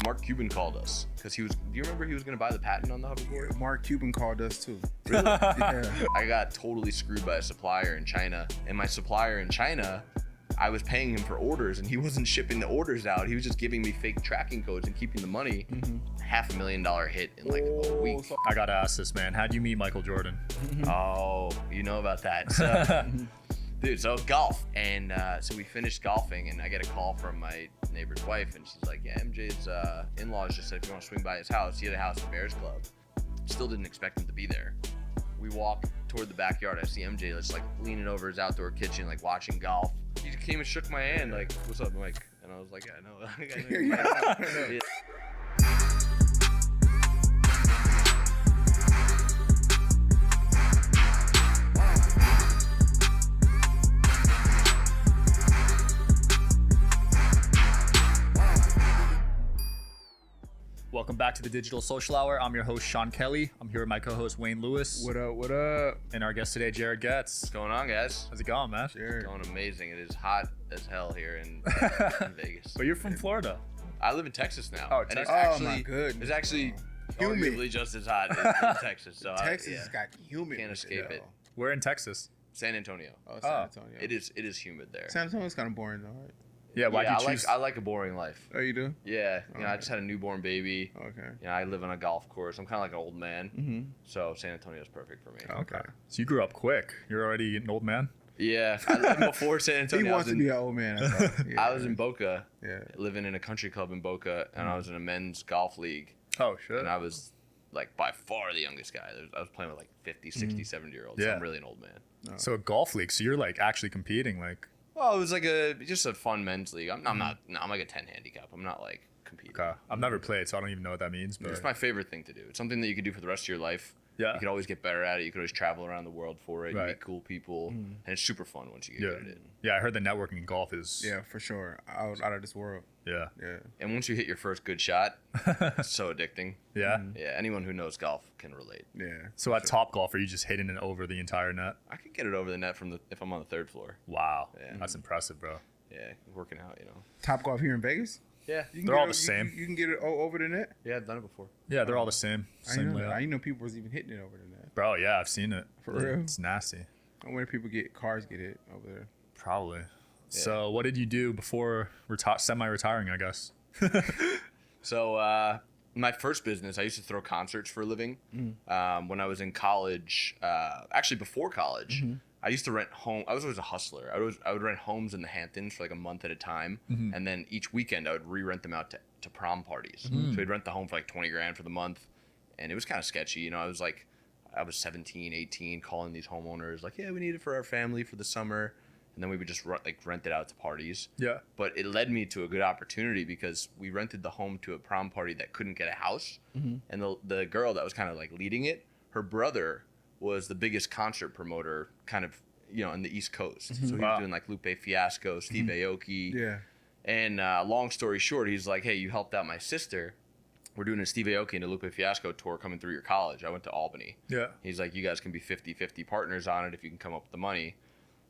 Mark Cuban called us because do you remember he was going to buy the patent on the hoverboard? Mark Cuban called us too. Really? Yeah. I got totally screwed by a supplier in China, and my supplier in China, I was paying him for orders and he wasn't shipping the orders out. He was just giving me fake tracking codes and keeping the money. $500,000 hit in like a week. I gotta ask this, man. How'd you meet Michael Jordan? Oh, you know about that. So, dude, so golf. And so we finished golfing and I get a call from my neighbor's wife and she's like, yeah, MJ's in-laws just said if you want to swing by his house, he had a house in Bears Club. Still didn't expect him to be there. We walk toward the backyard. I see MJ just like leaning over his outdoor kitchen, like watching golf. He just came and shook my hand, like, "What's up, Mike?" And I was like, "Yeah, I know." Welcome back to the Digital Social Hour. I'm your host, Sean Kelly. I'm here with my co-host, Wayne Lewis. What up? What up? And our guest today, Jared Goetz. What's going on, guys? How's it going, man? Sure. Going amazing. It is hot as hell here in Vegas. But you're from Florida. I live in Texas now. Oh, and Texas. it's actually, my goodness. It's actually Humid. arguably just as hot in Texas. So Texas has got humid. Can't escape it. We're in Texas. San Antonio. Oh, San Antonio. It is humid there. San Antonio's kind of boring though, right? Yeah, why'd you choose? I like a boring life. Oh, you do? Yeah, you know, I Okay. just had a newborn baby. Okay. You know, I live on a golf course. I'm kind of like an old man. So San Antonio is perfect for me. Okay. So you grew up quick. You're already an old man? Yeah, I lived before San Antonio. He wants to be an old man. I thought. Yeah. I was in Boca, Yeah. living in a country club in Boca, and I was in a men's golf league. Oh, shit. And I was like by far the youngest guy. I was playing with like 50, 60, 70-year-olds. So Yeah. I'm really an old man. So a golf league. So you're like actually competing, like. Well, it was like just a fun men's league. I'm not. No, I'm like a 10 handicap. I'm not like competing. Okay. I've never played, so I don't even know what that means. But It's my favorite thing to do. It's something that you can do for the rest of your life. Yeah. You can always get better at it. You can always travel around the world for it. You Right. meet cool people, and it's super fun once you get yeah, good at it. yeah. I heard the networking in golf is. Yeah, for sure. Out of this world. Yeah. Yeah. And once you hit your first good shot, it's so addicting. Yeah. Yeah, anyone who knows golf can relate. Yeah. So at Top Golf, are you just hitting it over the entire net? I can get it over the net if I'm on the third floor. Wow. Yeah. That's impressive, bro. Yeah, working out, you know. Top Golf here in Vegas. Yeah, You can They're get all it- the same. You can get it over the net. yeah, I've done it before. Yeah, they're all the same. I Same didn't know that. layout. I didn't know people was even hitting it over the net. Bro, yeah, I've seen it. For real? It's nasty. I wonder if people cars get hit over there. Probably. So what did you do before semi-retiring, I guess? So my first business, I used to throw concerts for a living. When I was in college, actually before college, I used to rent home. I was always a hustler. I would rent homes in the Hamptons for like a month at a time, and then each weekend I would re-rent them out to prom parties. So we'd rent the home for like 20 grand for the month, and it was kind of sketchy. You know, I was 17, 18, calling these homeowners like, yeah, we need it for our family for the summer. And then we would just rent it out to parties. Yeah. But it led me to a good opportunity because we rented the home to a prom party that couldn't get a house. And the girl that was kind of like leading it, her brother was the biggest concert promoter kind of, you know, in the East Coast. So he was doing like Lupe Fiasco, Steve Aoki. Yeah. And long story short, he's like, hey, you helped out my sister. We're doing a Steve Aoki and a Lupe Fiasco tour coming through your college. I went to Albany. Yeah. He's like, you guys can be 50-50 partners on it if you can come up with the money.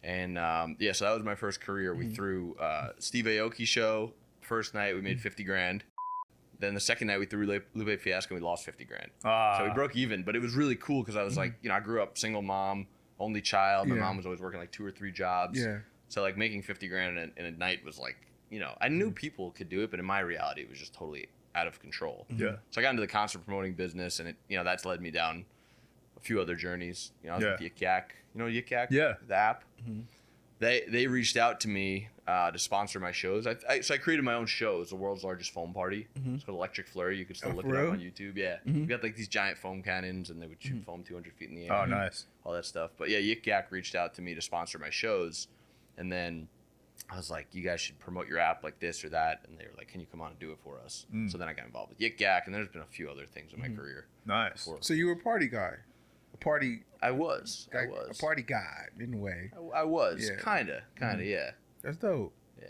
And yeah, so that was my first career. We threw Steve Aoki show. First night we made 50 grand. Then the second night we threw Lupe Fiasco and we lost 50 grand. So we broke even, but it was really cool because I was like, you know, I grew up single mom, only child. My mom was always working like 2 or 3 jobs. Yeah. So like making 50 grand in a night was like, you know, I knew people could do it, but in my reality it was just totally out of control. Yeah. So I got into the concert promoting business, and it, you know, that's led me down a few other journeys. You know, I was with Yik Yak. You know Yik Yak? Yeah. The app. They reached out to me to sponsor my shows. So I created my own show. It's the world's largest foam party. It's called Electric Flurry. You can still look it for up on real? YouTube. Yeah. We got like these giant foam cannons, and they would shoot foam 200 feet in the air. Oh, nice. All that stuff. But yeah, Yik Yak reached out to me to sponsor my shows, and then I was like, you guys should promote your app like this or that. And they were like, can you come on and do it for us? So then I got involved with Yik Yak, and there's been a few other things in my career. Nice. before. So you were a party guy. A party I was. a party guy in a way. I was. Yeah. Kinda, yeah. That's dope. Yeah.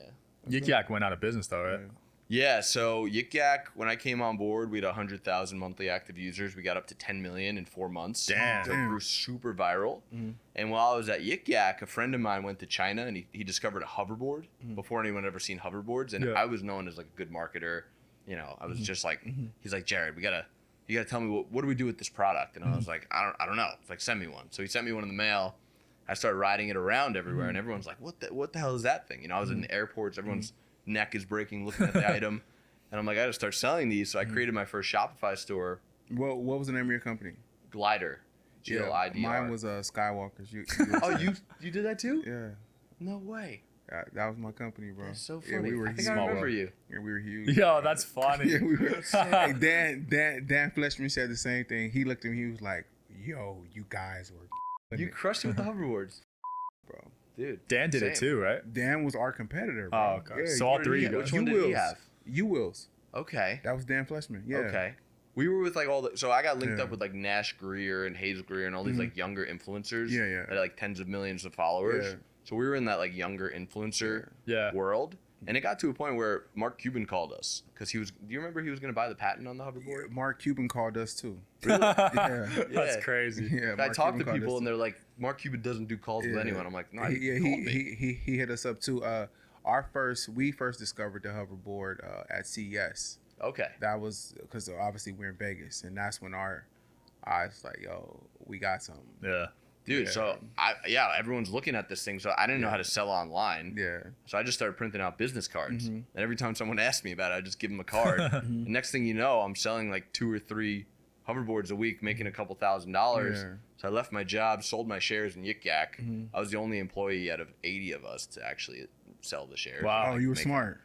Yik Yak went out of business though, right? Yeah, so Yik Yak, when I came on board, we had 100,000 monthly active users. We got up to 10 million in 4 months. Damn. So it grew super viral. And while I was at Yik Yak, a friend of mine went to China and he discovered a hoverboard before anyone had ever seen hoverboards. And Yeah. I was known as like a good marketer. you know, I was just like, he's like, Jared, you gotta tell me what do we do with this product? And I was like, I don't know. It's like, send me one. So he sent me one in the mail. I started riding it around everywhere, and everyone's like, what the hell is that thing? You know, I was in airports, everyone's neck is breaking looking at the item, and I'm like, I gotta start selling these. So I created my first Shopify store. What was the name of your company? Glider. Glidr. Mine was Skywalkers. Oh, you did that too? Yeah. No way. That was my company, bro. That's so funny. Yeah, we were I think huge. I remember you. Yeah, we were huge. Yo, that's funny. Yeah, we were. Hey, Dan Fleshman said the same thing. He looked at me. He was like, "Yo, you guys were." You crushed it with the hoverboards, bro. dude. Dan did it too, right? Dan was our competitor, bro. Oh, okay. Yeah, So all three of you Which guys. one did he have? U-Wheels. Okay. That was Dan Fleshman. Yeah. Okay. We were with like all the, so I got linked Yeah. up with like Nash Greer and Hazel Greer and all these like younger influencers Yeah. that had like tens of millions of followers. Yeah. So we were in that like younger influencer Yeah. world. And it got to a point where Mark Cuban called us because do you remember he was going to buy the patent on the hoverboard? Mark Cuban called us too. Really? Yeah. Yeah. That's crazy. Yeah. I Mark talked Cuban to called people us and they're like, Mark Cuban doesn't do calls with Yeah. anyone. I'm like, no, he hit us up too. We first discovered the hoverboard at CES. Okay. That was because obviously we're in Vegas, and that's when our eyes like, yo, we got something. Yeah. Dude, Yeah. so everyone's looking at this thing. So I didn't know how to sell online. Yeah. So I just started printing out business cards. Mm-hmm. And every time someone asked me about it, I just give them a card. And next thing you know, I'm selling like 2 or 3 hoverboards a week, making a couple $1,000s. Yeah. So I left my job, sold my shares in Yik Yak. Mm-hmm. I was the only employee out of 80 of us to actually sell the shares. Wow. Oh, you were Make- smart.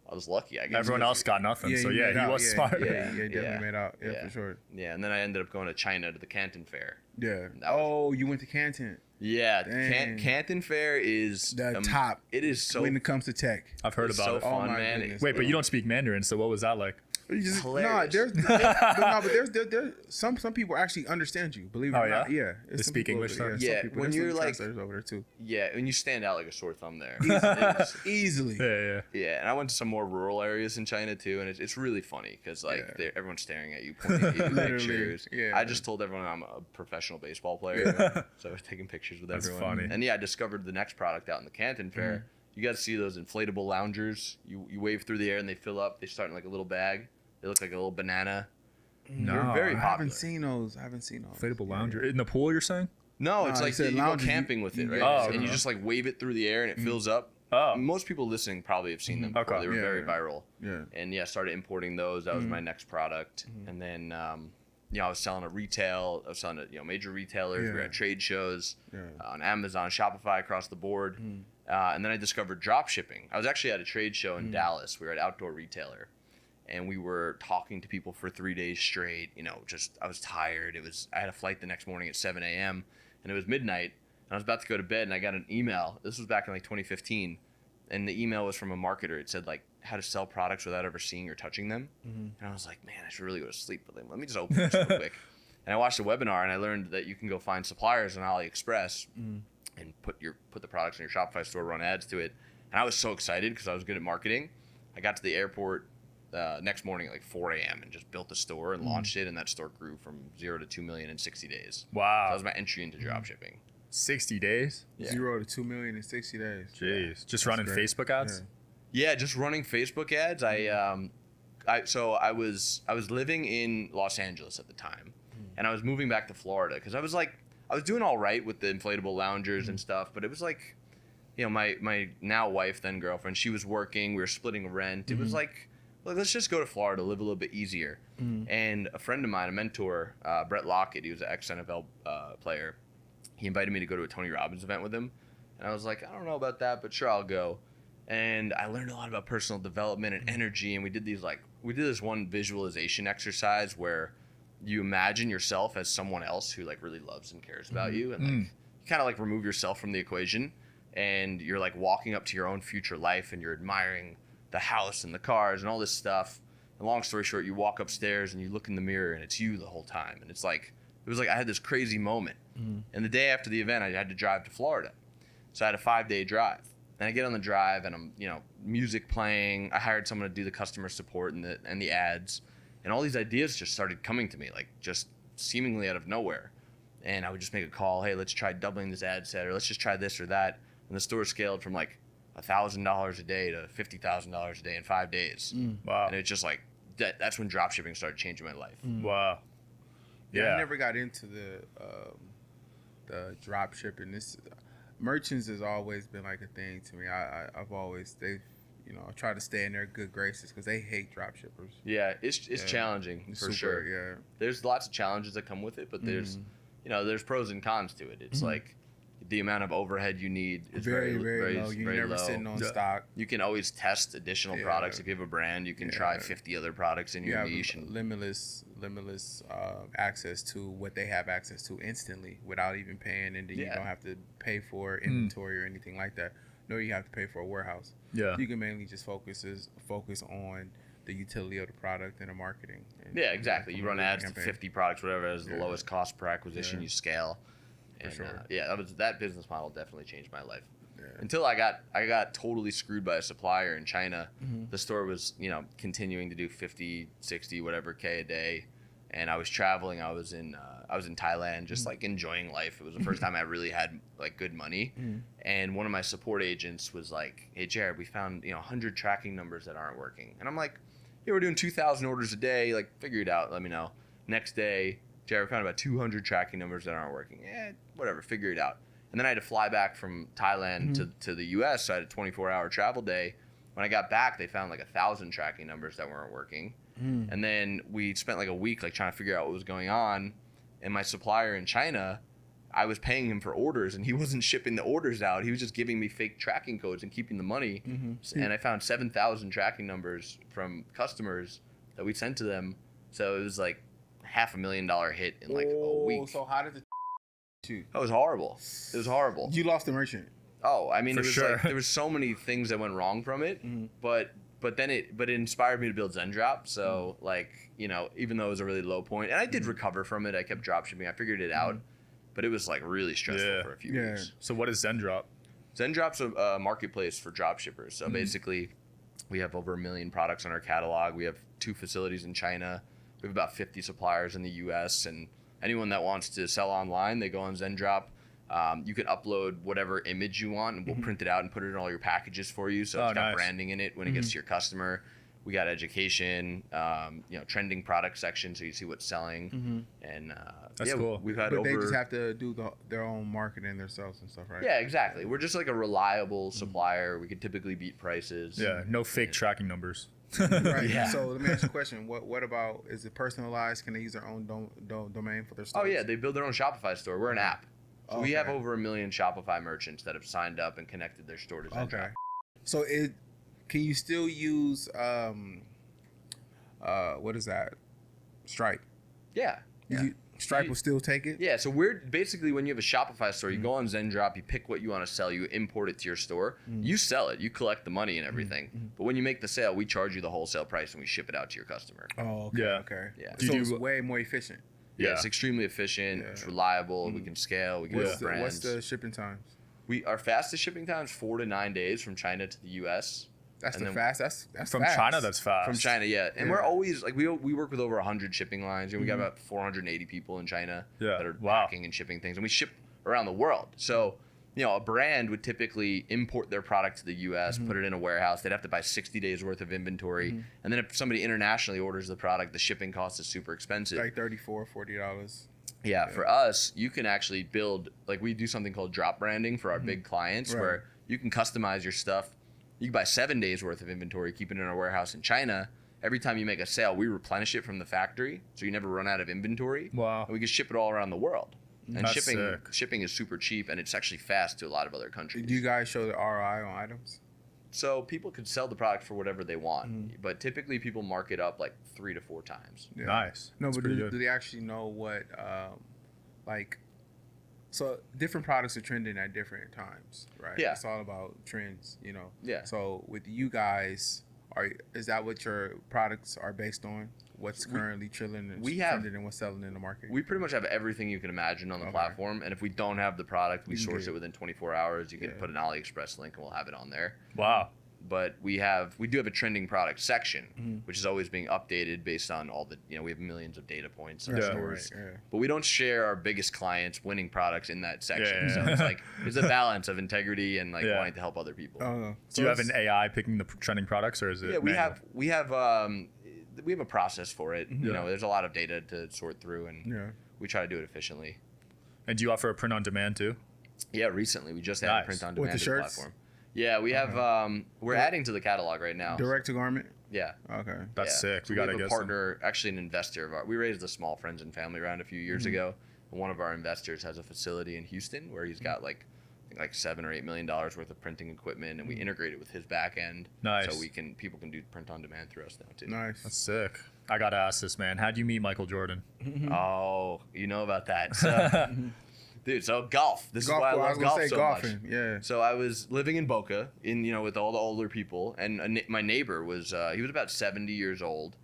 I was lucky, I guess. Everyone else got nothing, so you yeah, made he out. was smart. Yeah, Yeah. definitely made out. Yeah, for sure. Yeah, and then I ended up going to China to the Canton Fair. Yeah. That was- You went to Canton. Yeah, Dang. Canton Fair is The top. It is so When it comes to tech. I've heard it's about so it. fun, Oh my man. goodness. Wait, but you don't speak Mandarin, so what was that like? Hilarious. There's some people actually understand you. Believe it Oh, or not. yeah? Yeah. They Some speak people- English there? Yeah, some people. when There's you're some like- translators over there too. Yeah, and you stand out like a sore thumb there. Easily. Yeah. Yeah, and I went to some more rural areas in China too, and it's really funny because like Yeah. everyone's staring at you, pointing at you, Literally, pictures. yeah. I just told everyone I'm a professional baseball player, so I was taking pictures with That's everyone. funny. And yeah, I discovered the next product out in the Canton Fair. You got to see those inflatable loungers. You wave through the air and they fill up. They start in like a little bag. They look like a little banana. No, They're very I popular. haven't seen those. Inflatable lounger in the pool. You're saying? No, No, it's you like said you go lounges, camping with it, right? Oh, And you okay. just like wave it through the air and it fills up. Oh, Most people listening probably have seen them before. Okay. They were Yeah, very yeah. viral. Yeah. And yeah, started importing those. That was my next product. And then, I was selling at retail. I was selling at major retailers. We were Yeah. at trade shows Yeah. on Amazon, Shopify across the board. And then I discovered drop shipping. I was actually at a trade show in Dallas. We were at Outdoor Retailer. And we were talking to people for 3 days straight. I was tired. I had a flight the next morning at 7 a.m. and it was midnight. And I was about to go to bed and I got an email. This was back in like 2015. And the email was from a marketer. It said like how to sell products without ever seeing or touching them. And I was like, man, I should really go to sleep. But let me just open this real quick. And I watched a webinar and I learned that you can go find suppliers on AliExpress and put the products in your Shopify store, run ads to it. And I was so excited because I was good at marketing. I got to the airport next morning at like 4 a.m. and just built the store and launched it. And that store grew from 0 to 2 million in 60 days. wow. That was my entry into dropshipping. 60 days. Yeah. 0 to 2 million in 60 days. Jeez, just That's running great. Facebook ads. Yeah, just running Facebook ads. I was living in Los Angeles at the time, and I was moving back to Florida because I was doing all right with the inflatable loungers and stuff, but it was like, my now wife, then girlfriend, she was working. We were splitting rent. It was like, let's just go to Florida, live a little bit easier. And a friend of mine, a mentor, Brett Lockett, he was an ex-NFL player. He invited me to go to a Tony Robbins event with him. And I was like, I don't know about that, but sure, I'll go. And I learned a lot about personal development and energy. And we did this one visualization exercise where you imagine yourself as someone else who like really loves and cares about you. And like, you kind of like remove yourself from the equation and you're like walking up to your own future life and you're admiring the house and the cars and all this stuff. And long story short, you walk upstairs and you look in the mirror and it's you the whole time. And it was like I had this crazy moment. And the day after the event, I had to drive to Florida. So I had a 5-day drive. And I get on the drive and I'm, music playing. I hired someone to do the customer support and the ads. And all these ideas just started coming to me, like just seemingly out of nowhere. And I would just make a call, hey, let's try doubling this ad set, or let's just try this or that. And the store scaled from like $1,000 a day to $50,000 a day in 5 days. Wow. And it's just like that's when dropshipping started changing my life. Wow. Yeah, I never got into the drop shipping. This merchants has always been like a thing to me. I've always try to stay in their good graces because they hate drop shippers. Yeah, it's challenging for sure. Yeah, there's lots of challenges that come with it, but there's there's pros and cons to it. It's like the amount of overhead you need is very low. You're never low. sitting on stock. You can always test additional products. If you have a brand, you can try 50 other products in your niche. And limitless access to what they have access to instantly without even paying, and then you don't have to pay for inventory or anything like that. No, you have to pay for a warehouse. Yeah, you can mainly just focus on the utility of the product and the marketing. And, exactly. You run ads to 50 products, whatever is the lowest cost per acquisition. You scale. And, that business model definitely changed my life. Until I got totally screwed by a supplier in China. The store was continuing to do 50, 60, whatever K a day, and I was traveling. I was in Thailand, just like enjoying life. It was the first time I really had like good money. And one of my support agents was like, "Hey Jared, we found 100 tracking numbers that aren't working." And I'm like, "Yeah, we're doing 2,000 orders a day. Like, figure it out. Let me know." Next day, Jared found about 200 tracking numbers that aren't working. Whatever, figure it out. And then I had to fly back from Thailand to the US, so I had a 24-hour travel day. When I got back, they found like 1,000 tracking numbers that weren't working. And then we spent like a week like trying to figure out what was going on. And my supplier in China, I was paying him for orders, and he wasn't shipping the orders out. He was just giving me fake tracking codes and keeping the money. And I found 7,000 tracking numbers from customers that we sent to them. So it was like $500,000 hit in like a week. So how did the shoot? That was horrible. It was horrible. You lost the merchant. Oh, I mean, it was like there was so many things that went wrong from it, but it inspired me to build Zendrop. So like, even though it was a really low point, and I did recover from it, I kept drop shipping. I figured it out, but it was like really stressful for a few weeks. So what is Zendrop? Zendrop's a marketplace for drop shippers. So basically, we have over 1 million products on our catalog. We have 2 facilities in China. We have about 50 suppliers in the US, and anyone that wants to sell online, they go on Zendrop. You can upload whatever image you want, and we'll print it out and put it in all your packages for you. So it's got branding in it when it gets to your customer. We got education, trending product section, so you see what's selling. And that's cool. We've had but they just have to do their own marketing themselves and stuff, right? Yeah, exactly. We're just like a reliable supplier. We can typically beat prices. Yeah, no fake tracking numbers. Right. So let me ask you a question. What about, is it personalized? Can they use their own domain for their stores? Oh yeah, they build their own Shopify store. We're an app. So we have over 1 million Shopify merchants that have signed up and connected their store to Zendrop. Okay. So can you still use what is that? Stripe? Yeah. Stripe will still take it? Yeah, so we're basically, when you have a Shopify store, you go on Zendrop, you pick what you want to sell, you import it to your store, you sell it, you collect the money and everything. But when you make the sale, we charge you the wholesale price and we ship it out to your customer. Oh, okay. Okay. Yeah. So it's way more efficient. Yeah, it's extremely efficient. Yeah. It's reliable. We can scale. We can build brands. What's the shipping times? Our fastest shipping time is 4 to 9 days from China to the U.S. That's fast. That's from fast. China. That's fast. From China, yeah. And we're always like we work with over 100 shipping lines. We got about 480 people in China that are packing and shipping things, and we ship around the world. So a brand would typically import their product to the U.S., put it in a warehouse. They'd have to buy 60 days worth of inventory. And then if somebody internationally orders the product, the shipping cost is super expensive. Like $34, $40. Yeah, for us, you can actually build, like we do something called drop branding for our big clients where you can customize your stuff. You can buy 7 days worth of inventory, keep it in our warehouse in China. Every time you make a sale, we replenish it from the factory, so you never run out of inventory. Wow. And we can ship it all around the world. And shipping is super cheap, and it's actually fast to a lot of other countries. Do you guys show the ROI on items? So people could sell the product for whatever they want, but typically people mark it up like 3 to 4 times. Yeah. Nice. No, but do they actually know what, so different products are trending at different times, right? Yeah. It's all about trends, Yeah. So with you guys, is that what your products are based on? What's currently trending and what's selling in the market? We pretty much have everything you can imagine on the platform, and if we don't have the product, we source it within 24 hours. You can put an AliExpress link, and we'll have it on there. Wow. But we do have a trending product section, which is always being updated based on all the, we have millions of data points in our stores. But we don't share our biggest clients winning products in that section. So it's like, there's a balance of integrity and wanting to help other people. Do you have an AI picking the trending products, or is it? Yeah, we have we have a process for it. You know, there's a lot of data to sort through, and we try to do it efficiently. And do you offer a print on demand too? Yeah, recently we just added print on demand With the shirts? platform. Yeah, we have. We're adding to the catalog right now. Direct to garment. Yeah. Okay. That's sick. So we have a partner, actually an investor of ours. We raised a small friends and family round a few years ago. And one of our investors has a facility in Houston where he's got like $7 or $8 million worth of printing equipment, and we integrate it with his back end. Nice. So people can do print on demand through us now too. Nice. That's sick. I gotta ask this, man. How'd you meet Michael Jordan? Oh, you know about that. So, dude, so golf. This is why I love golf so golfing. much. Yeah. So I was living in Boca, with all the older people, and my neighbor was he was about 70 years old.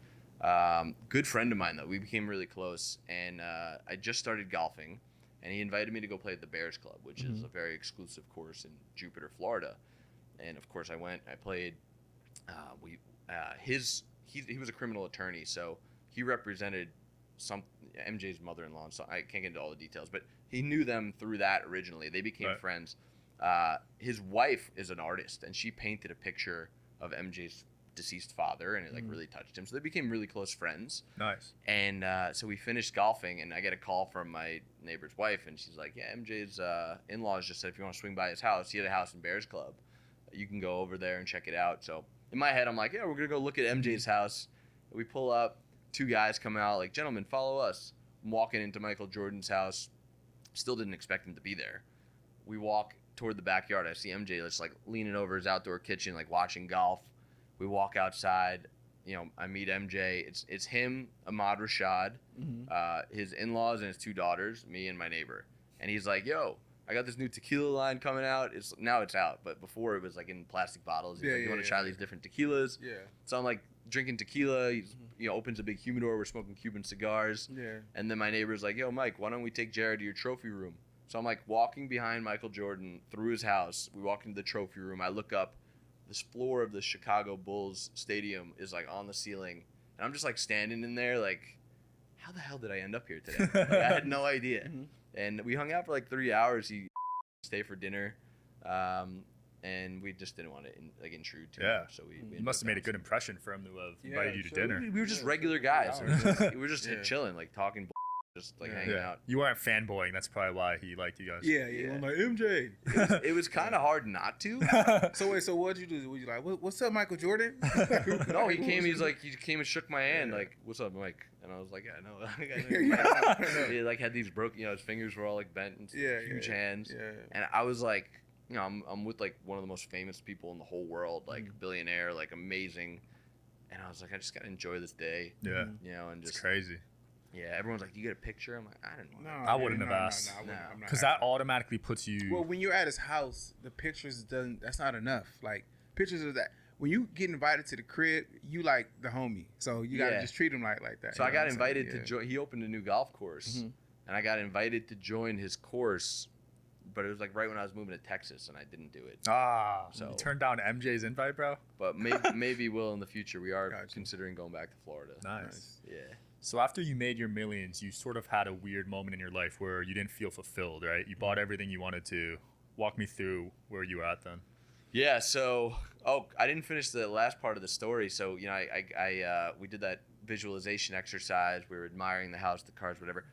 Good friend of mine though. We became really close, and I just started golfing, and he invited me to go play at the Bears Club, which is a very exclusive course in Jupiter, Florida. And of course, I went. I played. He was a criminal attorney, so he represented MJ's mother-in-law. So I can't get into all the details, but he knew them through that originally. They became friends. His wife is an artist, and she painted a picture of MJ's deceased father, and it really touched him. So they became really close friends. Nice. And so we finished golfing, and I get a call from my neighbor's wife, and she's like, "Yeah, MJ's in-laws just said if you want to swing by his house, he had a house in Bears Club. You can go over there and check it out." So in my head, I'm like, "Yeah, we're gonna go look at MJ's house." We pull up, 2 guys come out, like, "Gentlemen, follow us." I'm walking into Michael Jordan's house. Still didn't expect him to be there. We walk toward the backyard. I see MJ just like leaning over his outdoor kitchen, like watching golf. We walk outside. I meet MJ. It's him, Ahmad Rashad, his in-laws, and his 2 daughters, me and my neighbor. And he's like, "Yo, I got this new tequila line coming out. Now it's out, but before it was like in plastic bottles. He's like, you want to try these different tequilas?" Yeah. So I'm like drinking tequila. He's opens a big humidor. We're smoking Cuban cigars. Yeah. And then my neighbor's like, "Yo, Mike, why don't we take Jared to your trophy room?" So I'm like walking behind Michael Jordan through his house. We walk into the trophy room. I look up. This floor of the Chicago Bulls stadium is like on the ceiling, and I'm just like standing in there like, how the hell did I end up here today? Like, I had no idea. And we hung out for like 3 hours. He stayed for dinner, and we just didn't want to intrude too much. So we must have made a good impression for him to have invited you to dinner. We were just regular guys. We were just chilling, like talking, just like hanging out. You weren't fanboying. That's probably why he liked you guys. Yeah. I'm like, MJ. It was kind of hard not to. So what'd you do? Were you like, "What's up, Michael Jordan?" No, he came. He came and shook my hand, like, "What's up, Mike?" And I was like, "Yeah, no." He like had these broken, his fingers were all like bent and huge hands. Yeah. And I was like, I'm with like one of the most famous people in the whole world, like billionaire, like amazing. And I was like, I just gotta enjoy this day. Yeah. And just it's crazy. Yeah, everyone's like, "You get a picture?" I'm like, "I didn't want I wouldn't have asked. Because that automatically puts you... Well, when you're at his house, the pictures that's not enough. Like, pictures of that. When you get invited to the crib, you like the homie. So you got to just treat him like that. So I got invited to join. He opened a new golf course, and I got invited to join his course, but it was like right when I was moving to Texas, and I didn't do it. So you turned down MJ's invite, bro? But maybe we'll in the future. We are considering going back to Florida. Nice. Yeah. So after you made your millions, you sort of had a weird moment in your life where you didn't feel fulfilled, right? You bought everything you wanted to. Walk me through where you were at then. Yeah. So, I didn't finish the last part of the story. So, we did that visualization exercise. We were admiring the house, the cars, whatever.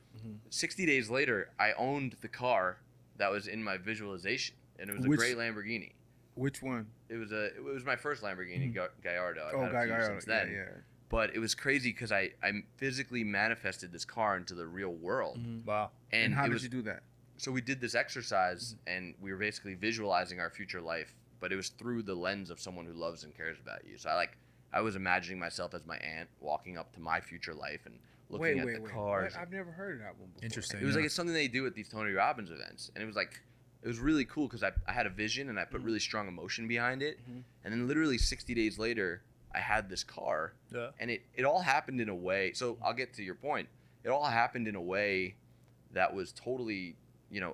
60 days later, I owned the car that was in my visualization, and it was a gray Lamborghini. Which one? It was my first Lamborghini Gallardo. I've had a few since then. Yeah. But it was crazy because I physically manifested this car into the real world. Wow. And how did you do that? So we did this exercise, and we were basically visualizing our future life, but it was through the lens of someone who loves and cares about you. So I was imagining myself as my aunt walking up to my future life and looking at the cars. I've never heard of that one before. Interesting. It was like it's something they do at these Tony Robbins events, and it was really cool because I had a vision and I put really strong emotion behind it, and then literally 60 days later, I had this car, and it all happened in a way. So I'll get to your point. It all happened in a way that was totally,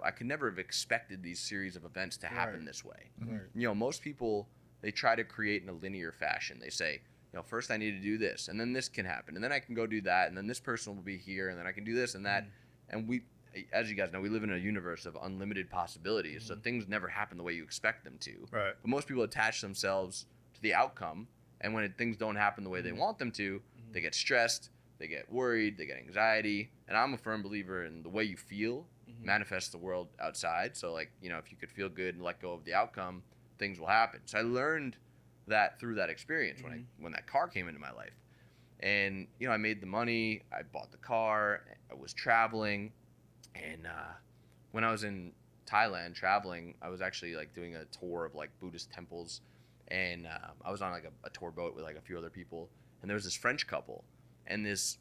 I could never have expected these series of events to happen this way. Most people, they try to create in a linear fashion. They say, first I need to do this, and then this can happen, and then I can go do that, and then this person will be here, and then I can do this and that. And we, as you guys know, we live in a universe of unlimited possibilities, so things never happen the way you expect them to. Right. But most people attach themselves to the outcome. And when things don't happen the way they want them to, They get stressed, they get worried, they get anxiety. And I'm a firm believer in the way you feel manifests the world outside. So like, you know, if you could feel good and let go of the outcome, things will happen. So I learned that through that experience when that car came into my life. And, you know, I made the money, I bought the car, I was traveling. And when I was in Thailand traveling, I was actually like doing a tour of like Buddhist temples. And I was on like a tour boat with like a few other people. And there was this French couple. And this,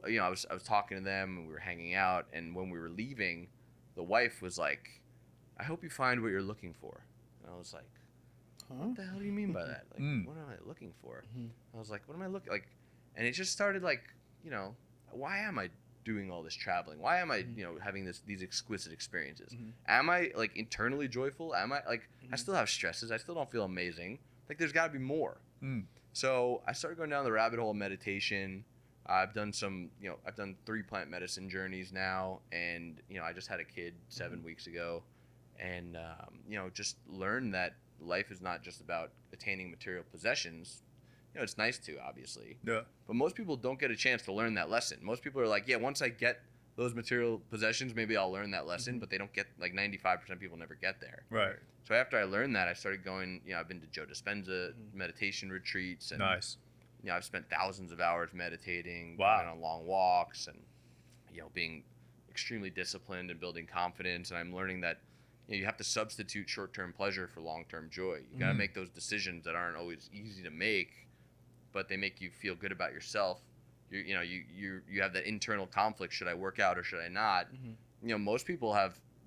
you know, I was talking to them and we were hanging out. And when we were leaving, the wife was like, I hope you find what you're looking for. And I was like, what the hell do you mean by that? Like, what am I looking for? I was like, what am I looking like? And it just started like, you know, why am I doing all this traveling? Why am I, you know, having these exquisite experiences? Am I like internally joyful? Am I like, I still have stresses. I still don't feel amazing. Like there's got to be more. So I started going down the rabbit hole of meditation. I've done 3 plant medicine journeys now. And, you know, I just had a kid 7 weeks ago. And, you know, just learned that life is not just about attaining material possessions. You know, it's nice to, obviously. Yeah. But most people don't get a chance to learn that lesson. Most people are like, yeah, once I get those material possessions, maybe I'll learn that lesson. But they don't get, like 95% of people never get there. Right. So after I learned that, I started going, you know, I've been to Joe Dispenza meditation retreats. And, you know, I've spent thousands of hours meditating, going on long walks and, you know, being extremely disciplined and building confidence. And I'm learning that, you know, you have to substitute short-term pleasure for long-term joy. You got to make those decisions that aren't always easy to make, but they make you feel good about yourself. You have that internal conflict. Should I work out or should I not? You know, most people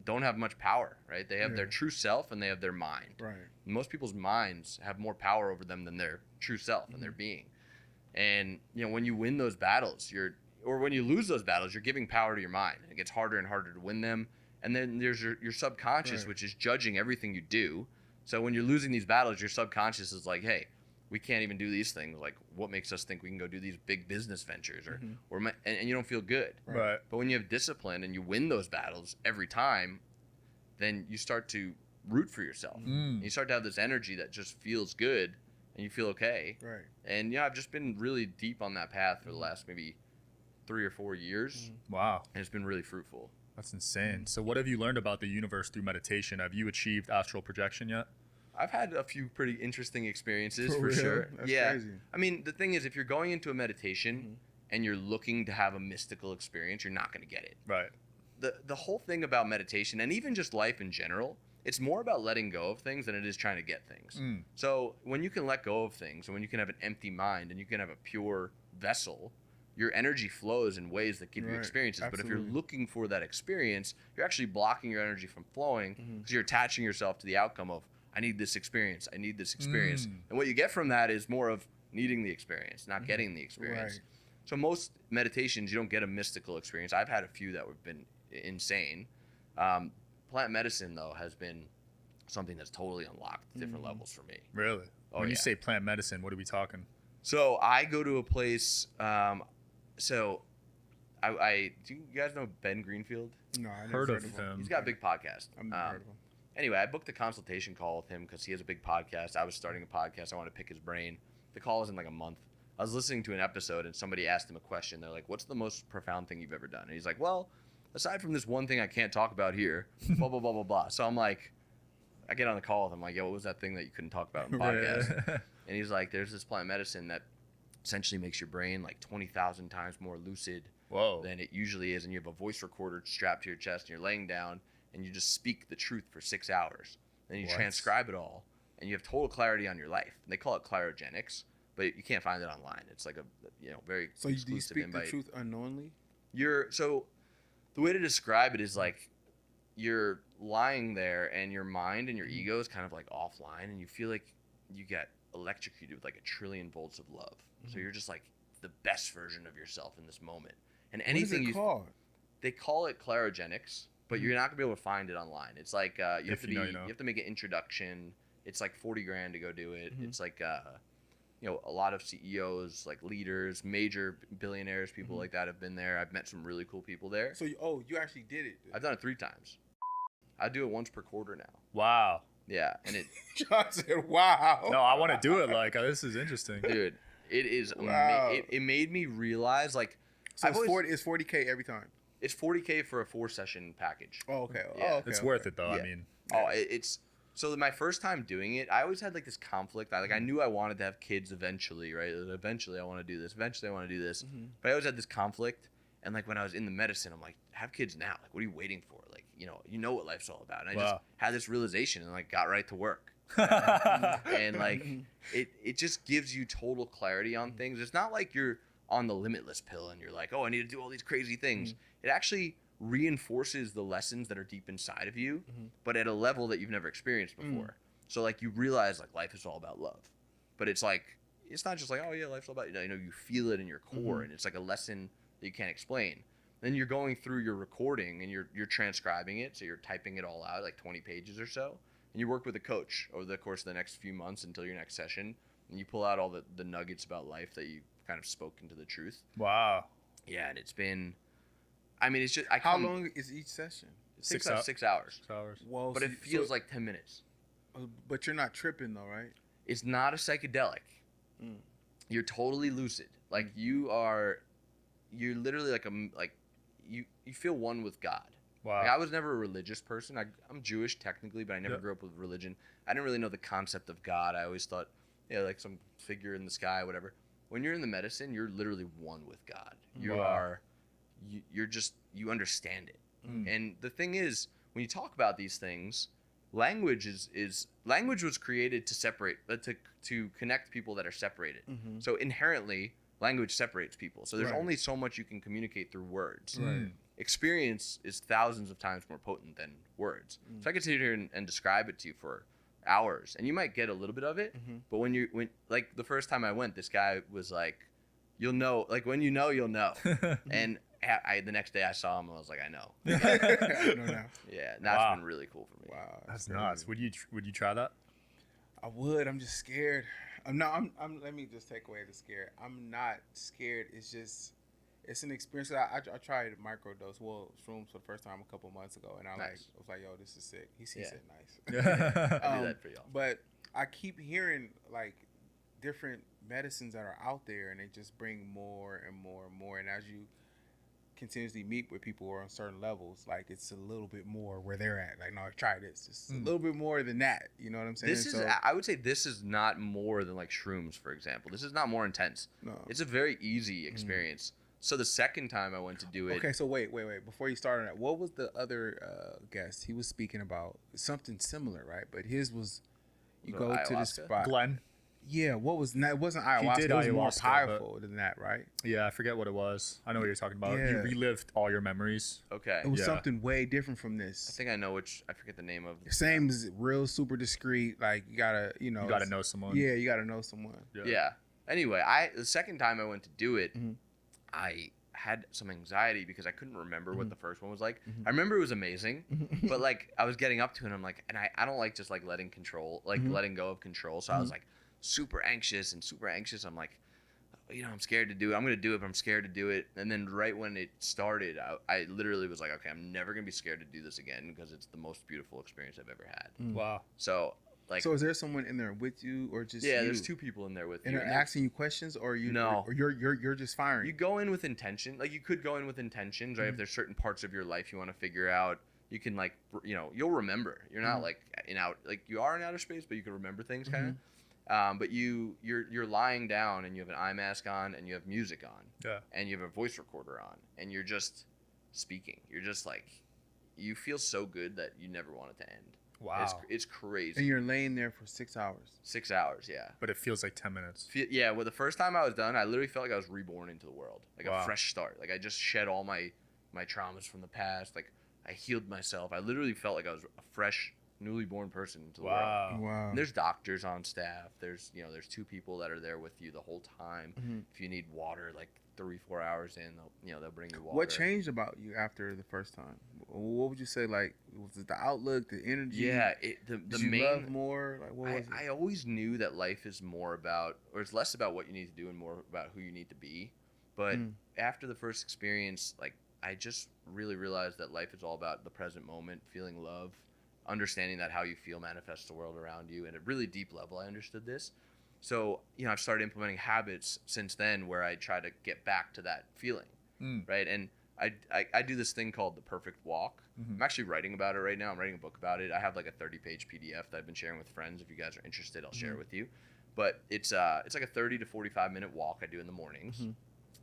don't have much power, right? They have their true self and they have their mind. Right. Most people's minds have more power over them than their true self and their being. And, you know, when you win those battles, when you lose those battles, you're giving power to your mind. It gets harder and harder to win them. And then there's your subconscious, which is judging everything you do. So when you're losing these battles, your subconscious is like, hey, we can't even do these things. Like, what makes us think we can go do these big business ventures? And you don't feel good. Right. But when you have discipline and you win those battles every time, then you start to root for yourself. You start to have this energy that just feels good and you feel okay. Right. And, you know, I've just been really deep on that path for the last maybe 3 or 4 years. Wow. And it's been really fruitful. That's insane. So what have you learned about the universe through meditation? Have you achieved astral projection yet? I've had a few pretty interesting experiences for sure. That's crazy. I mean, the thing is, if you're going into a meditation and you're looking to have a mystical experience, you're not going to get it. Right. The whole thing about meditation and even just life in general, it's more about letting go of things than it is trying to get things. So when you can let go of things and when you can have an empty mind and you can have a pure vessel, your energy flows in ways that give you experiences. Absolutely. But if you're looking for that experience, you're actually blocking your energy from flowing because you're attaching yourself to the outcome of, I need this experience. I need this experience. And what you get from that is more of needing the experience, not getting the experience. Right. So most meditations, you don't get a mystical experience. I've had a few that have been insane. Plant medicine, though, has bing something that's totally unlocked different levels for me. Really? When you say plant medicine, what are we talking? So I go to a place... So, do you guys know Ben Greenfield? No, I never heard of him. He's got a big podcast. I've never heard of him. Anyway, I booked a consultation call with him because he has a big podcast. I was starting a podcast. I wanted to pick his brain. The call was in like a month. I was listening to an episode and somebody asked him a question. They're like, what's the most profound thing you've ever done? And he's like, well, aside from this one thing I can't talk about here, blah, blah, blah, blah, blah. So I'm like, I get on the call with him. I'm like, yo, what was that thing that you couldn't talk about on the podcast? And he's like, there's this plant medicine that essentially makes your brain like 20,000 times more lucid than it usually is. And you have a voice recorder strapped to your chest and you're laying down and you just speak the truth for 6 hours. Then you transcribe it all and you have total clarity on your life. And they call it cryogenics, but you can't find it online. It's like a, you know, very so exclusive invite. So do you speak the truth unknowingly? So the way to describe it is like you're lying there and your mind and your ego is kind of like offline and you feel like you get electrocuted with like 1 trillion volts of love. So you're just like the best version of yourself in this moment. And anything what is it called? They call it cryogenics, but you're not gonna be able to find it online. It's like you have to make an introduction. It's like $40,000 to go do it. It's like you know, a lot of CEOs, like leaders, major billionaires, people like that have been there. I've met some really cool people there. So you actually did it? I've done it 3 times. I do it once per quarter now. Wow. Yeah, and it. John said, "Wow." No, I want to do it. Like, this is interesting, dude. It is Wow. it made me realize, like, So it's 40K every time. It's 40K for a 4-session package. Oh, okay. Yeah. Oh, okay. It's worth it though. Yeah. I mean, It's so my first time doing it, I always had like this conflict. I knew I wanted to have kids eventually, right? Eventually I want to do this. Eventually I want to do this. But I always had this conflict. And like when I was in the medicine, I'm like, have kids now. Like, what are you waiting for? Like, you know what life's all about. And I just had this realization and like got right to work. And like it just gives you total clarity on things. It's not like you're on the limitless pill and you're like, oh, I need to do all these crazy things. It actually reinforces the lessons that are deep inside of you, but at a level that you've never experienced before. So like you realize like life is all about love, but it's like, it's not just like, oh yeah, life's all about, you feel it in your core, and it's like a lesson that you can't explain. Then you're going through your recording and you're transcribing it. So you're typing it all out, like 20 pages or so. And you work with a coach over the course of the next few months until your next session. And you pull out all the nuggets about life that you kind of spoke into the truth. wow. Yeah. And it's been, I mean, it's just, How long is each session? 6 hours. 6 hours. 6 hours. Well, But it feels like 10 minutes. But you're not tripping though, right? It's not a psychedelic. You're totally lucid. Like you're literally like you feel one with God. Wow. Like, I was never a religious person. I'm Jewish technically, but I never grew up with religion. I didn't really know the concept of God. I always thought, like some figure in the sky, whatever. When you're in the medicine, you're literally one with God. You understand it. And the thing is, when you talk about these things, language language was created to separate, to connect people that are separated. So inherently, language separates people. So there's only so much you can communicate through words. Experience is thousands of times more potent than words. So I could sit here and describe it to you for hours, and you might get a little bit of it. But when like the first time I went, this guy was like, "You'll know. Like when you know, you'll know." And the next day I saw him, I was like, "I know." I know now. Yeah, and that's been really cool for me. Wow, That's nuts. Would you try that? I would. I'm just scared. I'm. Let me just take away the scare. I'm not scared. It's just, it's an experience. I tried microdose, shrooms for the first time a couple months ago, and I was like, yo, this is sick. He said nice. I do that for y'all. But I keep hearing like different medicines that are out there, and they just bring more and more and more. And as you continuously meet with people who are on certain levels, like it's a little bit more where they're at. Like, no, try this. It's a little bit more than that. You know what I'm saying? I would say this is not more than like shrooms, for example. This is not more intense. No. It's a very easy experience. So the second time I went to do it. Okay, so wait. Before you start on that, what was the other guest? He was speaking about something similar, right? But his was, you go to this spot. Glenn. Yeah, what was that? It wasn't ayahuasca. did it was more ayahuasca, powerful than that, right? Yeah, I forget what it was. I know what you're talking about. Yeah. You relived all your memories. Okay. It was Yeah. something way different from I this. think I know which. I forget the name of. Same as real super discreet. Like you gotta know someone. Yeah, you gotta know someone. Yeah. Anyway, the second time I went to do it, I had some anxiety because I couldn't remember what the first one was like. I remember it was amazing, but like I was getting up to it and I'm like, and I don't like just like letting go of control. So I was like super anxious. I'm like, I'm scared to do it. I'm going to do it, but I'm scared to do it. And then right when it started, I literally was like, okay, I'm never going to be scared to do this again because it's the most beautiful experience I've ever had. Wow. So like, So is there someone in there with you or just you? there's two people in there with And you. they're asking you questions or you No. or you're just firing. You go in with intention. Like you could go in with intentions, right? If there's certain parts of your life you want to figure out, you can like, you'll remember. You're not like you are in outer space, but you can remember things kind of. But you're lying down and you have an eye mask on and you have music on. Yeah. And you have a voice recorder on and you're just speaking. You're just like, you feel so good that you never want it to end. Wow. It's crazy. And you're laying there for 6 hours. 6 hours, yeah. But it feels like 10 minutes. Yeah, well, the first time I was done, I literally felt like I was reborn into the world. Like a fresh start. Like I just shed all my traumas from the past. Like I healed myself. I literally felt like I was a fresh, newly born person into the world. Wow. And there's doctors on staff. There's two people that are there with you the whole time. If you need water, like 3-4 hours in, they'll bring you water. What changed about you after the first time? What would you say? Like, was it the outlook, the energy? Yeah, the Did you main love more. Like, what was it? I always knew that life is more about, or it's less about what you need to do and more about who you need to be. But after the first experience, like I just really realized that life is all about the present moment, feeling love, understanding that how you feel manifests the world around you. And at a really deep level, I understood this. So, I've started implementing habits since then where I try to get back to that feeling, right? And I do this thing called the perfect walk. I'm actually writing about it right now. I'm writing a book about it. I have like a 30-page PDF that I've been sharing with friends. If you guys are interested, I'll share it with you. But it's like a 30 to 45 minute walk I do in the mornings.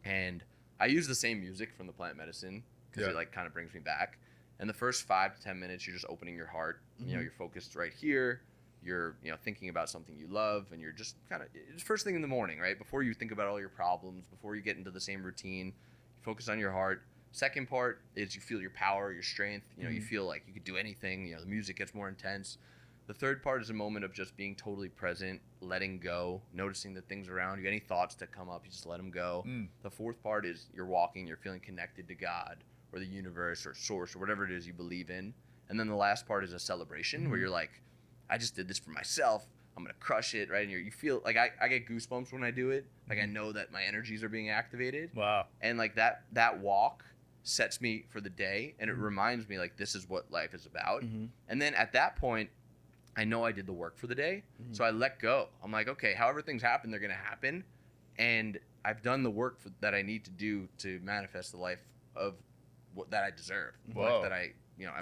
And I use the same music from the plant medicine because it like kind of brings me back. And the first 5 to 10 minutes, you're just opening your heart. You're focused right here. You're, thinking about something you love, and you're just kind of, it's first thing in the morning, right? Before you think about all your problems, before you get into the same routine, you focus on your heart. Second part is you feel your power, your strength. You feel like you could do anything. The music gets more intense. The third part is a moment of just being totally present, letting go, noticing the things around you. Any thoughts that come up, you just let them go. The fourth part is you're walking, you're feeling connected to God or the universe or source or whatever it is you believe in. And then the last part is a celebration where you're like, I just did this for myself. I'm going to crush it, right? And you feel like I get goosebumps when I do it. Like I know that my energies are being activated. Wow. And like that walk sets me for the day, and it reminds me like this is what life is about. And then at that point, I know I did the work for the day, so I let go. I'm like, okay, however things happen, they're gonna happen, and I've done the work that I need to do to manifest the life of that I deserve. The life that I'm.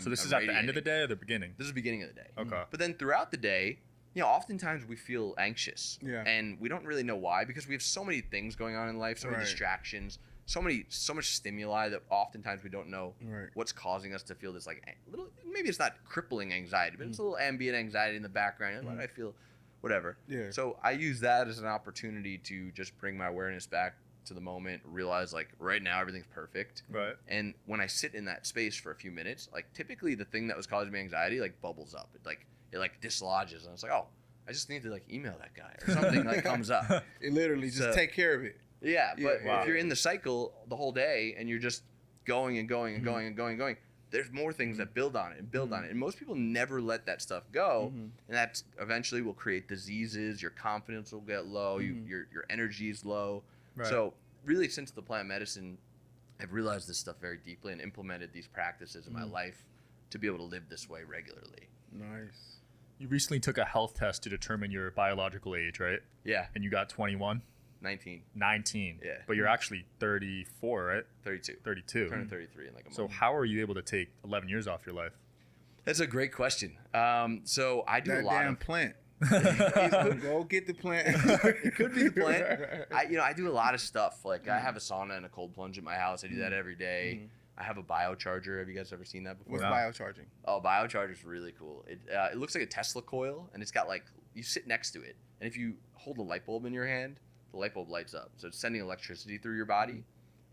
So this is at the end of the day or the beginning? This is the beginning of the day. Okay. But then throughout the day, oftentimes we feel anxious, and we don't really know why because we have so many things going on in life, so many distractions. So much stimuli that oftentimes we don't know what's causing us to feel this like little, maybe it's not crippling anxiety, but it's a little ambient anxiety in the background. Why do I feel whatever? Yeah. So I use that as an opportunity to just bring my awareness back to the moment, realize like right now everything's perfect. Right. And when I sit in that space for a few minutes, like typically the thing that was causing me anxiety like bubbles up. It dislodges, and it's like, oh, I just need to like email that guy or something like comes up. It literally just take care of it. Yeah, but if you're in the cycle the whole day and you're just going and going and going and going and going, there's more things that build on it and build on it. And most people never let that stuff go, and that eventually will create diseases. Your confidence will get low. Your energy is low. Right. So really, since the plant medicine, I've realized this stuff very deeply and implemented these practices in my life to be able to live this way regularly. Nice. You recently took a health test to determine your biological age, right? Yeah. And you got 21? 19. Yeah. But you're actually 34, right? 32. Turning 33 in like a month. So how are you able to take 11 years off your life? That's a great question. So I do that a lot damn of plant. Go get the plant. It could be the plant. I do a lot of stuff. Like I have a sauna and a cold plunge at my house. I do that every day. I have a biocharger. Have you guys ever seen that before? What's biocharging? Oh, biocharger's really cool. It looks like a Tesla coil, and it's got like, you sit next to it, and if you hold a light bulb in your hand, the light bulb lights up. So it's sending electricity through your body,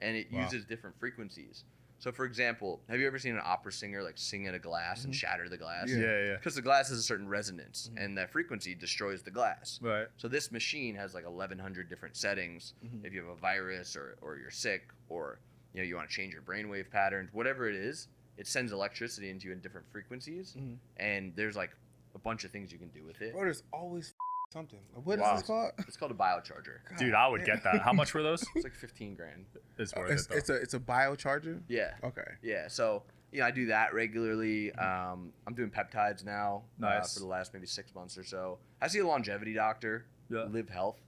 and it uses different frequencies. So for example, have you ever seen an opera singer like sing at a glass and shatter the glass? Yeah. Because the glass has a certain resonance, and that frequency destroys the glass. Right. So this machine has like 1,100 different settings. If you have a virus or you're sick, or you want to change your brainwave patterns, whatever it is, it sends electricity into you in different frequencies, and there's like a bunch of things you can do with it. Bro, there's always something. What is this called? It's called a biocharger. Dude, I would get that. How much were those? It's like $15,000. It's worth it though. It's a biocharger? Yeah. Okay. Yeah. So I do that regularly. I'm doing peptides now. Nice. For the last maybe 6 months or so. I see a longevity doctor. Yeah. Live Health.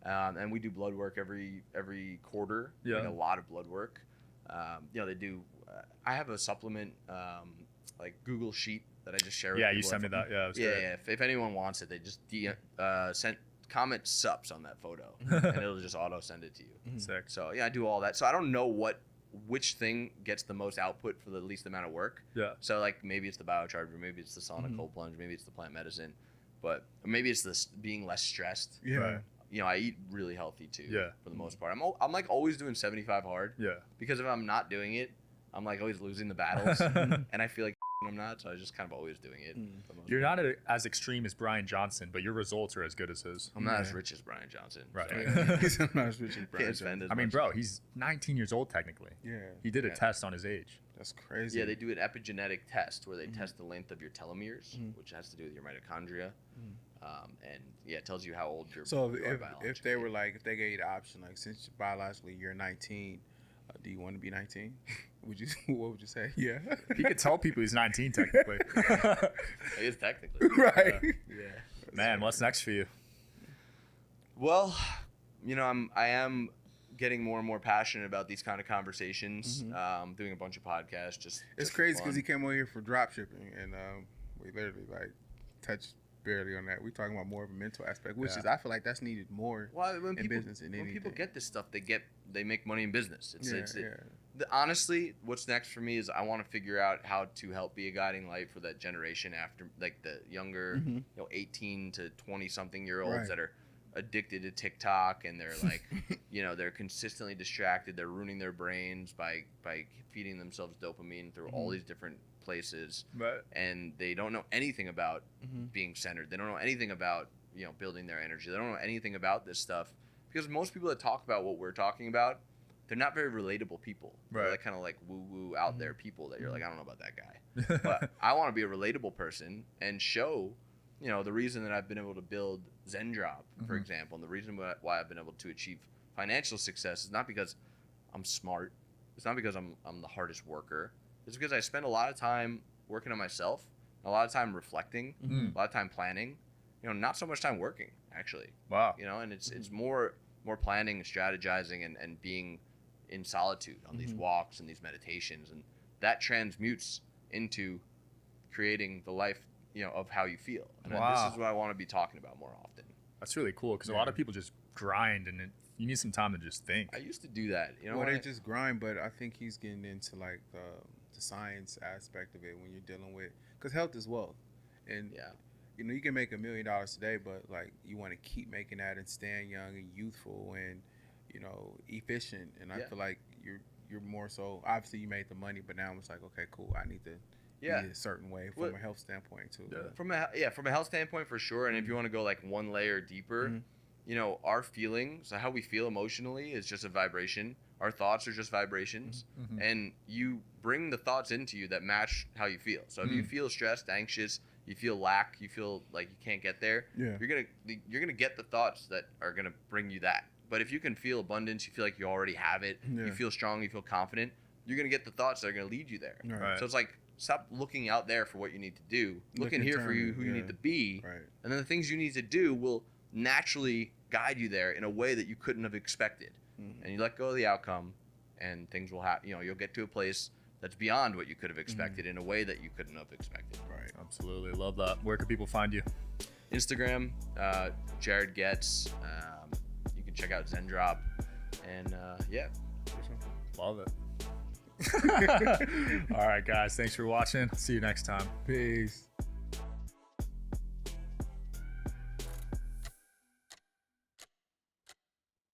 And we do blood work every quarter. Yeah. Like a lot of blood work. They do. I have a supplement like Google Sheet that I just share with people. Yeah, you sent me that. Yeah, it was yeah, great. yeah. If anyone wants it, they just comment sups on that photo, and it'll just auto send it to you. Sick. So I do all that. So I don't know which thing gets the most output for the least amount of work. Yeah. So like maybe it's the biocharger, maybe it's the sauna cold plunge, maybe it's the plant medicine, but maybe it's this being less stressed. Yeah. Right. I eat really healthy too. Yeah. For the most part, I'm like always doing 75 hard. Yeah. Because if I'm not doing it, I'm like always losing the battles, and I feel like I'm not, so I was just kind of always doing it. You're not as extreme as Brian Johnson, but your results are as good as his. I'm not as rich as Brian Johnson. Right. So He's not as rich as Brian Johnson. I mean, bro, he's 19 years old technically. Yeah. He did a test on his age. That's crazy. Yeah, they do an epigenetic test where they test the length of your telomeres, which has to do with your mitochondria. And it tells you how old you're. So if they were like, if they gave you the option, like since biologically you're 19, do you want to be 19? What would you say? Yeah. He could tell people he's 19 technically. He is technically. Right. Yeah. Man, what's next for you? Well, I am getting more and more passionate about these kind of conversations. Doing a bunch of podcasts. It's crazy because he came over here for dropshipping, and we literally like touched barely on that. We're talking about more of a mental aspect, which is I feel like that's needed more in business than anything. When people get this stuff, they make money in business. Honestly, what's next for me is I want to figure out how to help be a guiding light for that generation after, like the younger, 18 to 20 something year olds that are addicted to TikTok, and they're like, they're consistently distracted. They're ruining their brains by feeding themselves dopamine through all these different places, and they don't know anything about being centered. They don't know anything about building their energy. They don't know anything about this stuff, because most people that talk about what we're talking about, they're not very relatable people. They're like kind of like woo out there people that you're like, I don't know about that guy. But I want to be a relatable person and show the reason that I've been able to build Zendrop, for example, and the reason why I've been able to achieve financial success is not because I'm smart. It's not because I'm the hardest worker. It's because I spend a lot of time working on myself, a lot of time reflecting, a lot of time planning, not so much time working, actually. Wow. And it's more planning and strategizing and being in solitude on these walks and these meditations, and that transmutes into creating the life of how you feel. And this is what I want to be talking about more often. That's really cool, because a lot of people just grind, and you need some time to just think. I used to do that. They just grind, but I think he's getting into like the science aspect of it when you're dealing with, because health is wealth, and you can make $1 million today, but like you want to keep making that and staying young and youthful and efficient. And I feel like you're more so, obviously you made the money, but now it's like, okay, cool, I need to be a certain way from a health standpoint too. From a health standpoint for sure. And if you want to go like one layer deeper, our feelings, how we feel emotionally is just a vibration. Our thoughts are just vibrations, and you bring the thoughts into you that match how you feel. So if you feel stressed, anxious, you feel lack, you feel like you can't get there, you're gonna get the thoughts that are gonna bring you that. But if you can feel abundance, you feel like you already have it, you feel strong, you feel confident, you're gonna get the thoughts that are gonna lead you there. Right. So it's like, stop looking out there for what you need to do. Look in here for you, who you need to be, and then the things you need to do will naturally guide you there in a way that you couldn't have expected. And you let go of the outcome, and things will happen. You'll get to a place that's beyond what you could have expected in a way that you couldn't have expected. Right. Absolutely. Love that. Where can people find you? Instagram, Jared Goetz. You can check out Zendrop. And Love it. All right, guys. Thanks for watching. See you next time. Peace.